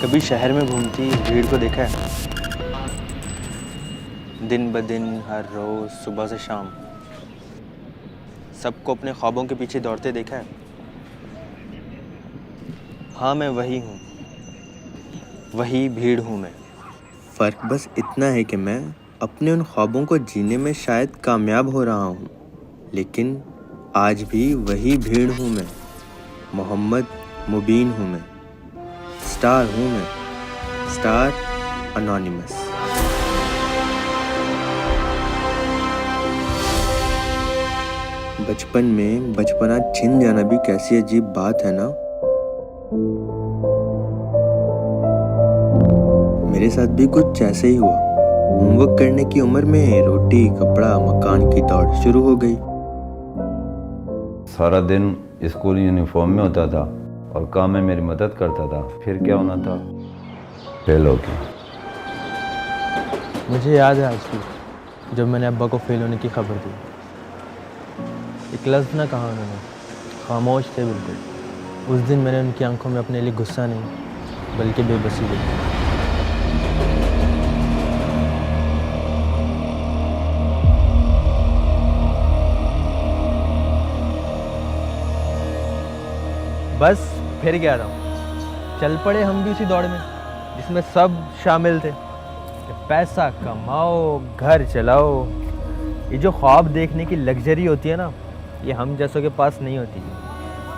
कभी शहर में घूमती भीड़ को देखा है? दिन ब दिन, हर रोज, सुबह से शाम, सबको अपने ख्वाबों के पीछे दौड़ते देखा है? हाँ, मैं वही हूँ, वही भीड़ हूँ मैं। फ़र्क बस इतना है कि मैं अपने उन ख्वाबों को जीने में शायद कामयाब हो रहा हूँ, लेकिन आज भी वही भीड़ हूँ मैं। मोहम्मद मुबीन हूँ मैं, स्टार हूँ मैं, स्टार अनोनिमस। बचपन में बचपना छिन जाना भी कैसी अजीब बात है ना। मेरे साथ भी कुछ ऐसे ही हुआ। होमवर्क करने की उम्र में रोटी, कपड़ा, मकान की दौड़ शुरू हो गई। सारा दिन स्कूल यूनिफॉर्म में होता था और काम में मेरी मदद करता था। फिर क्या होना था? फेल हो गया। मुझे याद है आज भी, जब मैंने अब्बा को फेल होने की खबर दी। एक लफ्ज़ ना कहा उन्होंने, खामोश थे बिल्कुल। उस दिन मैंने उनकी आंखों में अपने लिए गुस्सा नहीं, बल्कि बेबसी देखी। बस फिर क्या रहा, चल पड़े हम भी उसी दौड़ में जिसमें सब शामिल थे कि पैसा कमाओ, घर चलाओ। ये जो ख्वाब देखने की लग्जरी होती है ना, ये हम जैसों के पास नहीं होती।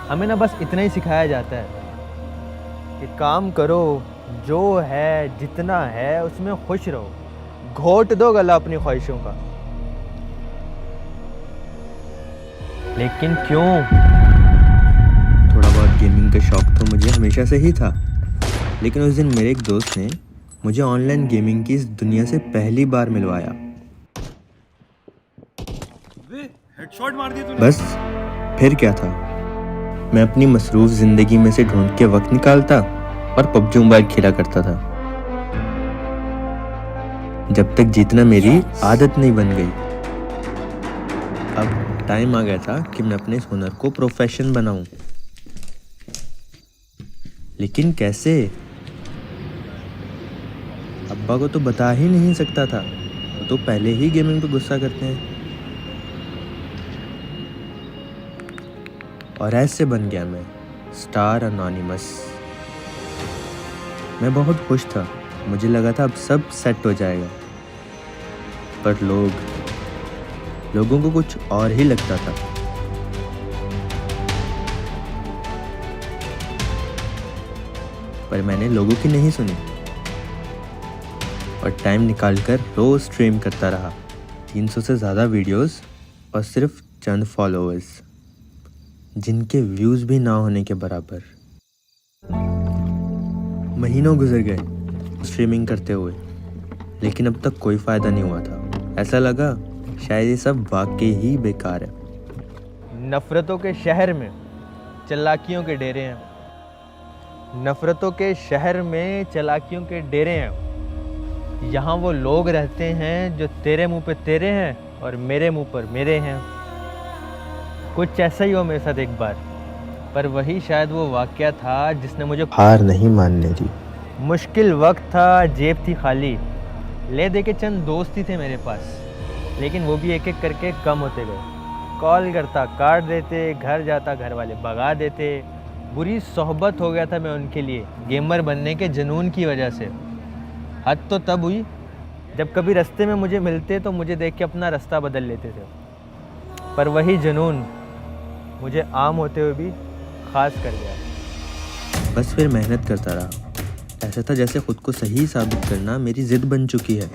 हमें ना बस इतना ही सिखाया जाता है कि काम करो, जो है जितना है उसमें खुश रहो, घोट दो गला अपनी ख्वाहिशों का। लेकिन क्यों? थोड़ा बहुत गेमिंग का शौक तो मुझे हमेशा से ही था, लेकिन उस दिन मेरे एक दोस्त ने मुझे ऑनलाइन गेमिंग की इस दुनिया से पहली बार मिलवाया। हेडशॉट मार दिया तूने। बस फिर क्या था, मैं अपनी मसरूफ जिंदगी में से ढूंढ के वक्त निकालता और पबजी मोबाइल खेला करता था, जब तक जीतना मेरी आदत नहीं बन गई। अब टाइम आ गया था कि मैं अपने इस हुनर को प्रोफेशन बनाऊं। लेकिन कैसे? अब्बा को तो बता ही नहीं सकता था, वो तो पहले ही गेमिंग पे गुस्सा करते हैं। और ऐसे बन गया मैं, स्टार अनोनिमस। मैं बहुत खुश था, मुझे लगा था अब सब सेट हो जाएगा। पर लोगों को कुछ और ही लगता था। पर मैंने लोगों की नहीं सुनी और टाइम निकालकर रोज स्ट्रीम करता रहा। 300 से ज़्यादा वीडियोस और सिर्फ चंद फॉलोअर्स, जिनके व्यूज़ भी ना होने के बराबर। महीनों गुजर गए स्ट्रीमिंग करते हुए, लेकिन अब तक कोई फ़ायदा नहीं हुआ था। ऐसा लगा शायद ये सब वाकई ही बेकार है। नफ़रतों के शहर में चालाकियों के डेरे हैं। नफ़रतों के शहर में चालाकियों के डेरे हैं। यहाँ वो लोग रहते हैं जो तेरे मुंह पे तेरे हैं और मेरे मुंह पर मेरे हैं। कुछ ऐसा ही हो मेरे साथ एक बार, पर वही शायद वो वाक़या था जिसने मुझे हार नहीं मानने दी। मुश्किल वक्त था, जेब थी खाली, ले दे के चंद दोस्त ही थे मेरे पास, लेकिन वो भी एक एक करके कम होते गए। कॉल करता काट देते, घर जाता घर वाले भगा देते। बुरी सोहबत हो गया था मैं उनके लिए, गेमर बनने के जुनून की वजह से। हद तो तब हुई जब कभी रास्ते में मुझे मिलते तो मुझे देख के अपना रास्ता बदल लेते थे। पर वही जुनून मुझे आम होते हुए भी ख़ास कर गया। बस फिर मेहनत करता रहा। ऐसा था जैसे खुद को सही साबित करना मेरी ज़िद बन चुकी है।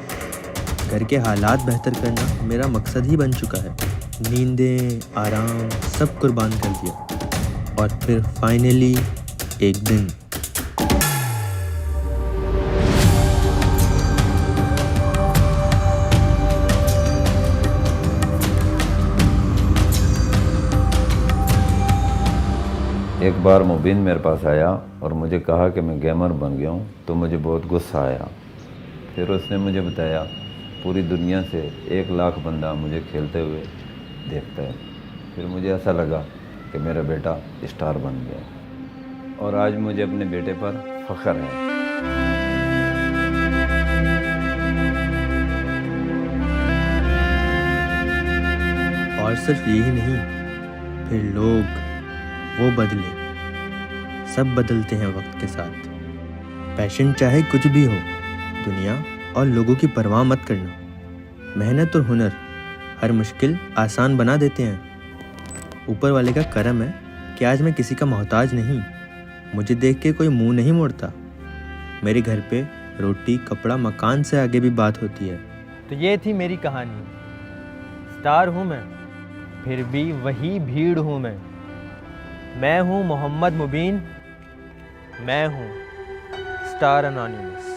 घर के हालात बेहतर करना मेरा मकसद ही बन चुका है। नींदें, आराम सब कुर्बान कर दिया। और फिर फाइनली एक दिन एक बार मुबीन मेरे पास आया और मुझे कहा कि मैं गेमर बन गया हूँ, तो मुझे बहुत गुस्सा आया। फिर उसने मुझे बताया पूरी दुनिया से 1 लाख बंदा मुझे खेलते हुए देखता है। फिर मुझे ऐसा लगा कि मेरा बेटा स्टार बन गया और आज मुझे अपने बेटे पर फ़ख्र है। और सिर्फ यही नहीं, फिर लोग वो बदले। सब बदलते हैं वक्त के साथ। पैशन चाहे कुछ भी हो, दुनिया और लोगों की परवाह मत करना। मेहनत और हुनर हर मुश्किल आसान बना देते हैं। ऊपर वाले का करम है कि आज मैं किसी का मोहताज नहीं। मुझे देख के कोई मुंह नहीं मोड़ता। मेरे घर पे रोटी, कपड़ा, मकान से आगे भी बात होती है। तो ये थी मेरी कहानी। स्टार हूँ मैं, फिर भी वही भीड़ हूँ मैं हूँ मोहम्मद मुबीन, मैं हूँ स्टार एनोनिमस।